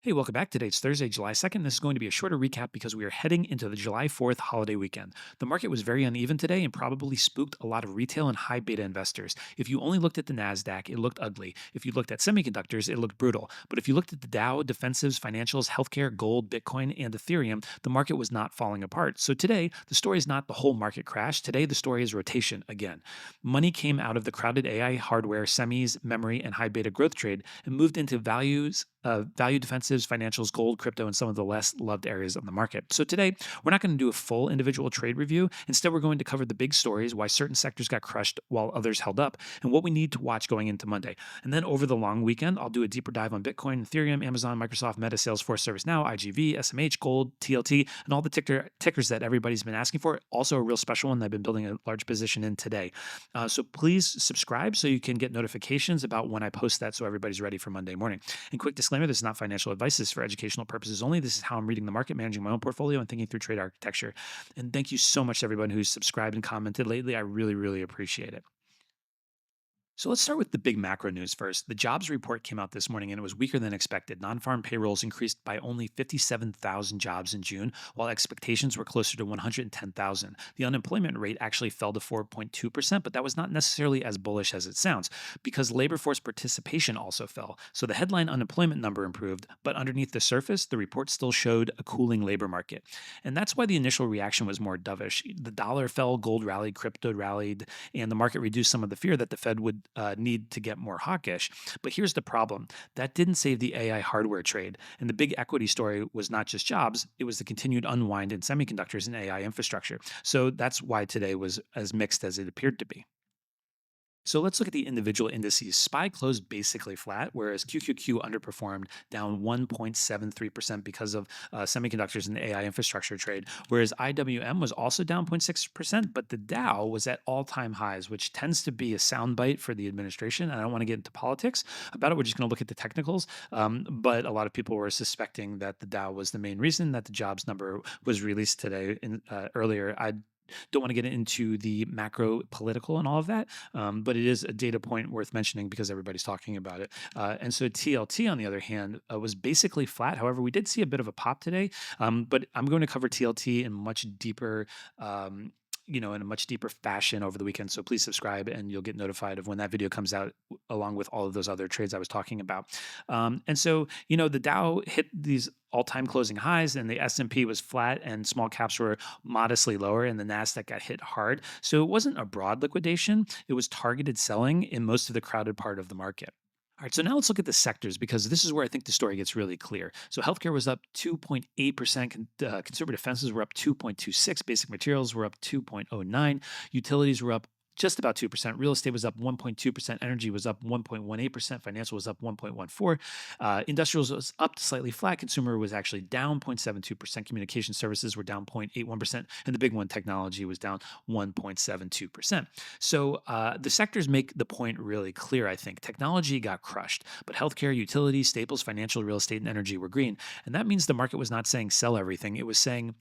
Hey, welcome back. Today it's Thursday, July 2nd. This is going to be a shorter recap because we are heading into the July 4th holiday weekend. The market was very uneven today and probably spooked a lot of retail and high beta investors. If you only looked at the Nasdaq, it looked ugly. If you looked at semiconductors, it looked brutal. But if you looked at the Dow, defensives, financials, healthcare, gold, Bitcoin, and Ethereum, the market was not falling apart. So today, the story is not the whole market crash. Today, the story is rotation again. Money came out of the crowded AI hardware, semis, memory, and high beta growth trade and moved into value defensives, financials, gold, crypto, and some of the less loved areas of the market. So today, we're not going to do a full individual trade review. Instead, we're going to cover the big stories, why certain sectors got crushed while others held up, and what we need to watch going into Monday. And then over the long weekend, I'll do a deeper dive on Bitcoin, Ethereum, Amazon, Microsoft, Meta, Salesforce, ServiceNow, IGV, SMH, Gold, TLT, and all the tickers that everybody's been asking for. Also, a real special one that I've been building a large position in today. So please subscribe so you can get notifications about when I post that so everybody's ready for Monday morning. And quick disclaimer, this is not financial advice. This is for educational purposes only. This is how I'm reading the market, managing my own portfolio, and thinking through trade architecture. And thank you so much to everyone who's subscribed and commented lately. I really, really appreciate it. So let's start with the big macro news first. The jobs report came out this morning and it was weaker than expected. Non-farm payrolls increased by only 57,000 jobs in June, while expectations were closer to 110,000. The unemployment rate actually fell to 4.2%, but that was not necessarily as bullish as it sounds because labor force participation also fell. So the headline unemployment number improved, but underneath the surface, the report still showed a cooling labor market. And that's why the initial reaction was more dovish. The dollar fell, gold rallied, crypto rallied, and the market reduced some of the fear that the Fed would need to get more hawkish. But here's the problem. That didn't save the AI hardware trade. And the big equity story was not just jobs, it was the continued unwind in semiconductors and AI infrastructure. So that's why today was as mixed as it appeared to be. So let's look at the individual indices. SPY closed basically flat, whereas QQQ underperformed, down 1.73% because of semiconductors and the AI infrastructure trade. Whereas IWM was also down 0.6%, but the Dow was at all-time highs, which tends to be a soundbite for the administration. And I don't want to get into politics about it. We're just going to look at the technicals. But a lot of people were suspecting that the Dow was the main reason that the jobs number was released today earlier. I don't want to get into the macro political and all of that, but it is a data point worth mentioning because everybody's talking about it. And so TLT, on the other hand, was basically flat. However, we did see a bit of a pop today, but I'm going to cover TLT in much deeper. In a much deeper fashion over the weekend. So please subscribe and you'll get notified of when that video comes out, along with all of those other trades I was talking about. And so, the Dow hit these all-time closing highs and the S&P was flat and small caps were modestly lower and the Nasdaq got hit hard. So it wasn't a broad liquidation. It was targeted selling in most of the crowded part of the market. All right, so now let's look at the sectors because this is where I think the story gets really clear. So healthcare was up 2.8%, consumer defenses were up 2.26, basic materials were up 2.09, utilities were up just about 2%. Real estate was up 1.2%. Energy was up 1.18%. Financial was up 1.14%. Industrials was up slightly flat. Consumer was actually down 0.72%. Communication services were down 0.81%. And the big one, technology, was down 1.72%. So the sectors make the point really clear, I think. Technology got crushed, but healthcare, utilities, staples, financial, real estate, and energy were green. And that means the market was not saying sell everything. It was saying,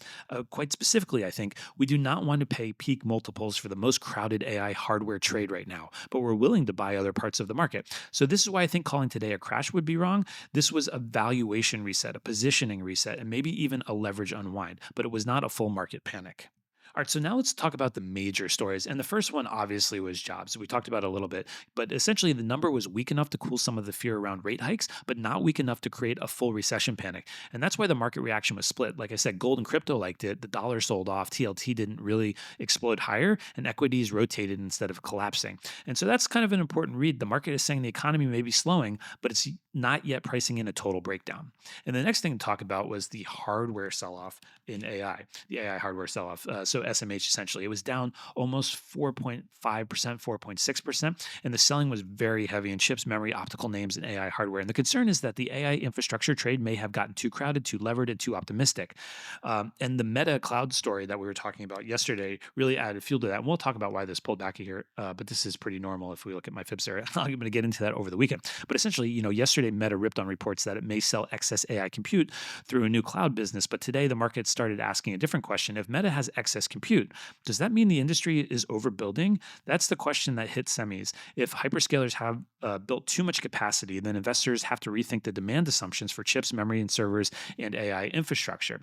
quite specifically, I think, we do not want to pay peak multiples for the most crowded AI hardware trade right now, but we're willing to buy other parts of the market. So this is why I think calling today a crash would be wrong. This was a valuation reset, a positioning reset, and maybe even a leverage unwind, but it was not a full market panic. All right, so now let's talk about the major stories. And the first one obviously was jobs. We talked about it a little bit, but essentially the number was weak enough to cool some of the fear around rate hikes, but not weak enough to create a full recession panic. And that's why the market reaction was split. Like I said, gold and crypto liked it. The dollar sold off. TLT didn't really explode higher, and equities rotated instead of collapsing. And so that's kind of an important read. The market is saying the economy may be slowing, but it's not yet pricing in a total breakdown. And the next thing to talk about was the hardware sell-off in AI, the AI hardware sell-off. So SMH essentially, it was down almost 4.5%, 4.6%, and the selling was very heavy in chips, memory, optical names, and AI hardware. And the concern is that the AI infrastructure trade may have gotten too crowded, too levered, and too optimistic. And the Meta cloud story that we were talking about yesterday really added fuel to that. And we'll talk about why this pulled back here, but this is pretty normal if we look at my fibs area. I'm going to get into that over the weekend. But essentially, yesterday Meta ripped on reports that it may sell excess AI compute through a new cloud business. But today the market started asking a different question. If Meta has excess compute. Does that mean the industry is overbuilding? That's the question that hits semis. If hyperscalers have built too much capacity, then investors have to rethink the demand assumptions for chips, memory, and servers and AI infrastructure.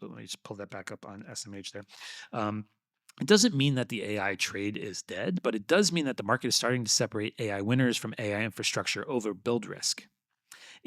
Let me just pull that back up on SMH there. Um, it doesn't mean that the AI trade is dead, but it does mean that the market is starting to separate AI winners from AI infrastructure over build risk.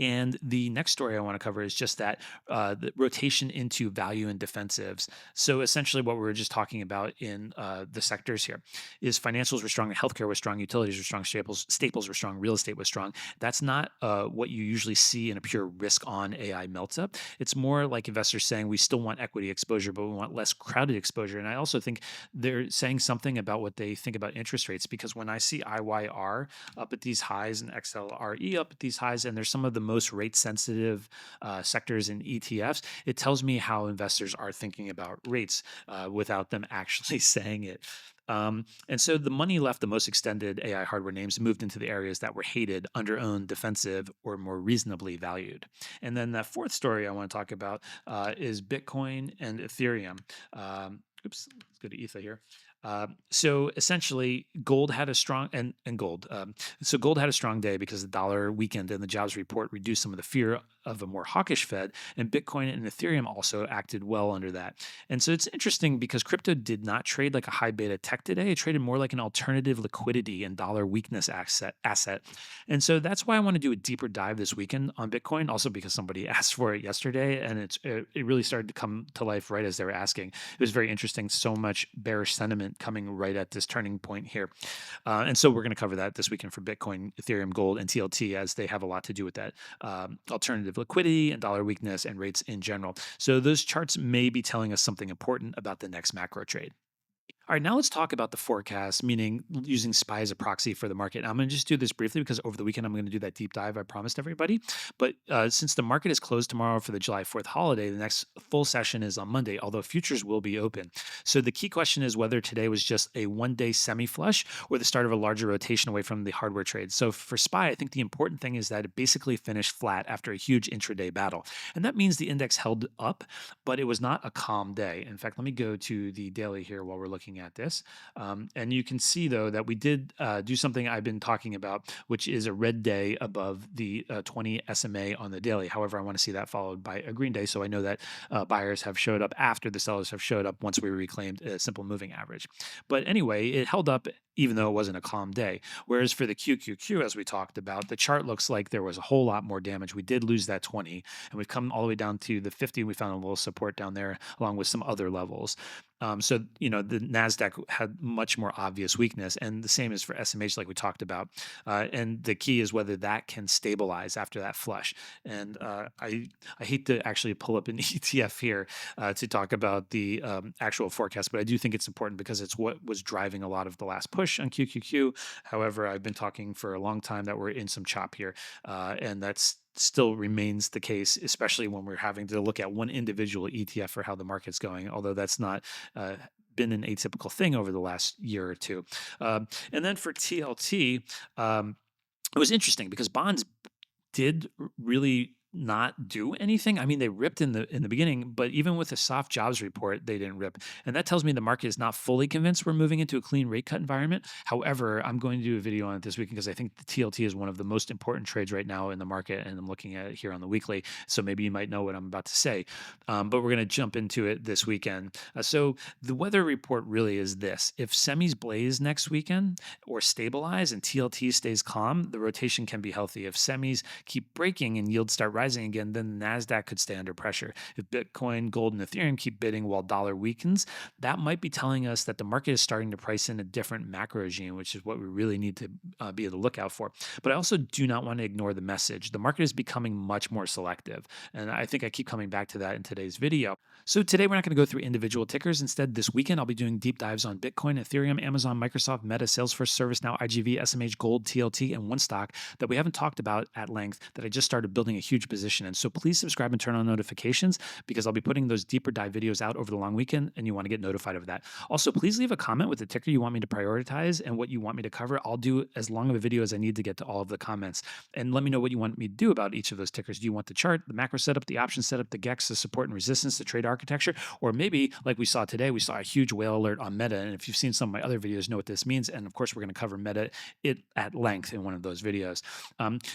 And the next story I want to cover is just that the rotation into value and defensives. So essentially, what we were just talking about in the sectors here is financials were strong, healthcare was strong, utilities were strong, staples were strong, real estate was strong. That's not what you usually see in a pure risk-on AI melt up. It's more like investors saying we still want equity exposure, but we want less crowded exposure. And I also think they're saying something about what they think about interest rates, because when I see IYR up at these highs and XLRE up at these highs, and there's some of the most rate sensitive sectors in ETFs, it tells me how investors are thinking about rates without them actually saying it. And so the money left the most extended AI hardware names moved into the areas that were hated, underowned, defensive, or more reasonably valued. And then that fourth story I want to talk about is Bitcoin and Ethereum. Let's go to Ether here. So essentially, gold had a strong and gold. So gold had a strong day because the dollar weakened and the jobs report reduced some of the fear of a more hawkish Fed. And Bitcoin and Ethereum also acted well under that. And so it's interesting because crypto did not trade like a high beta tech today. It traded more like an alternative liquidity and dollar weakness asset. And so that's why I want to do a deeper dive this weekend on Bitcoin. Also because somebody asked for it yesterday, and it really started to come to life right as they were asking. It was very interesting. So much bearish sentiment coming right at this turning point here. And so we're going to cover that this weekend for Bitcoin, Ethereum, gold, and TLT, as they have a lot to do with that alternative liquidity and dollar weakness and rates in general. So those charts may be telling us something important about the next macro trade. All right, now let's talk about the forecast, meaning using SPY as a proxy for the market. I'm going to just do this briefly because over the weekend I'm going to do that deep dive I promised everybody. But since the market is closed tomorrow for the July 4th holiday, the next full session is on Monday, although futures will be open. So the key question is whether today was just a one-day semi-flush or the start of a larger rotation away from the hardware trade. So for SPY, I think the important thing is that it basically finished flat after a huge intraday battle. And that means the index held up, but it was not a calm day. In fact, let me go to the daily here while we're looking at this. And you can see, though, that we did do something I've been talking about, which is a red day above the 20 SMA on the daily. However, I want to see that followed by a green day. So I know that buyers have showed up after the sellers have showed up once we reclaimed a simple moving average. But anyway, it held up even though it wasn't a calm day. Whereas for the QQQ, as we talked about, the chart looks like there was a whole lot more damage. We did lose that 20, and we've come all the way down to the 50. We found a little support down there along with some other levels. So, the NASDAQ had much more obvious weakness, and the same is for SMH, like we talked about. And the key is whether that can stabilize after that flush. And I hate to actually pull up an ETF here to talk about the actual forecast, but I do think it's important because it's what was driving a lot of the last push on QQQ. However, I've been talking for a long time that we're in some chop here, and that's still remains the case, especially when we're having to look at one individual ETF for how the market's going, although that's not been an atypical thing over the last year or two. And then for TLT, it was interesting because bonds did really not do anything. I mean, they ripped in the beginning, but even with a soft jobs report, they didn't rip. And that tells me the market is not fully convinced we're moving into a clean rate cut environment. However, I'm going to do a video on it this week because I think the TLT is one of the most important trades right now in the market, and I'm looking at it here on the weekly. So maybe you might know what I'm about to say. But we're going to jump into it this weekend. So the weather report really is this: if semis blaze next weekend or stabilize and TLT stays calm, the rotation can be healthy. If semis keep breaking and yields start rising again, then the NASDAQ could stay under pressure. If Bitcoin, gold, and Ethereum keep bidding while dollar weakens, that might be telling us that the market is starting to price in a different macro regime, which is what we really need to be on the lookout for. But I also do not want to ignore the message. The market is becoming much more selective. And I think I keep coming back to that in today's video. So today we're not going to go through individual tickers. Instead, this weekend I'll be doing deep dives on Bitcoin, Ethereum, Amazon, Microsoft, Meta, Salesforce, ServiceNow, IGV, SMH, Gold, TLT, and one stock that we haven't talked about at length that I just started building a huge huge position in. So please subscribe and turn on notifications because I'll be putting those deeper dive videos out over the long weekend and you want to get notified of that. Also, please leave a comment with the ticker you want me to prioritize and what you want me to cover. I'll do as long of a video as I need to get to all of the comments. And let me know what you want me to do about each of those tickers. Do you want the chart, the macro setup, the option setup, the GEX, the support and resistance, the trade architecture? Or maybe, like we saw today, we saw a huge whale alert on Meta. And if you've seen some of my other videos, know what this means. And of course, we're going to cover Meta at length in one of those videos.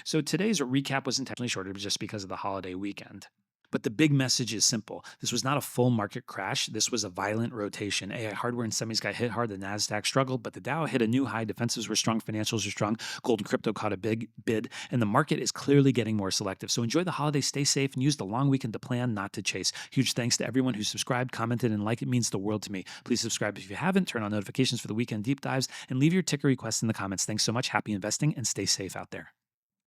So today's recap was intentionally shorter just because of the holiday weekend. But the big message is simple. This was not a full market crash. This was a violent rotation. AI hardware and semis got hit hard. The Nasdaq struggled, but the Dow hit a new high. Defensives were strong. Financials are strong. Gold and crypto caught a big bid, and the market is clearly getting more selective. So enjoy the holidays, stay safe, and use the long weekend to plan, not to chase. Huge thanks to everyone who subscribed, commented, and liked. It means the world to me. Please subscribe if you haven't. Turn on notifications for the weekend deep dives, and leave your ticker requests in the comments. Thanks so much. Happy investing, and stay safe out there.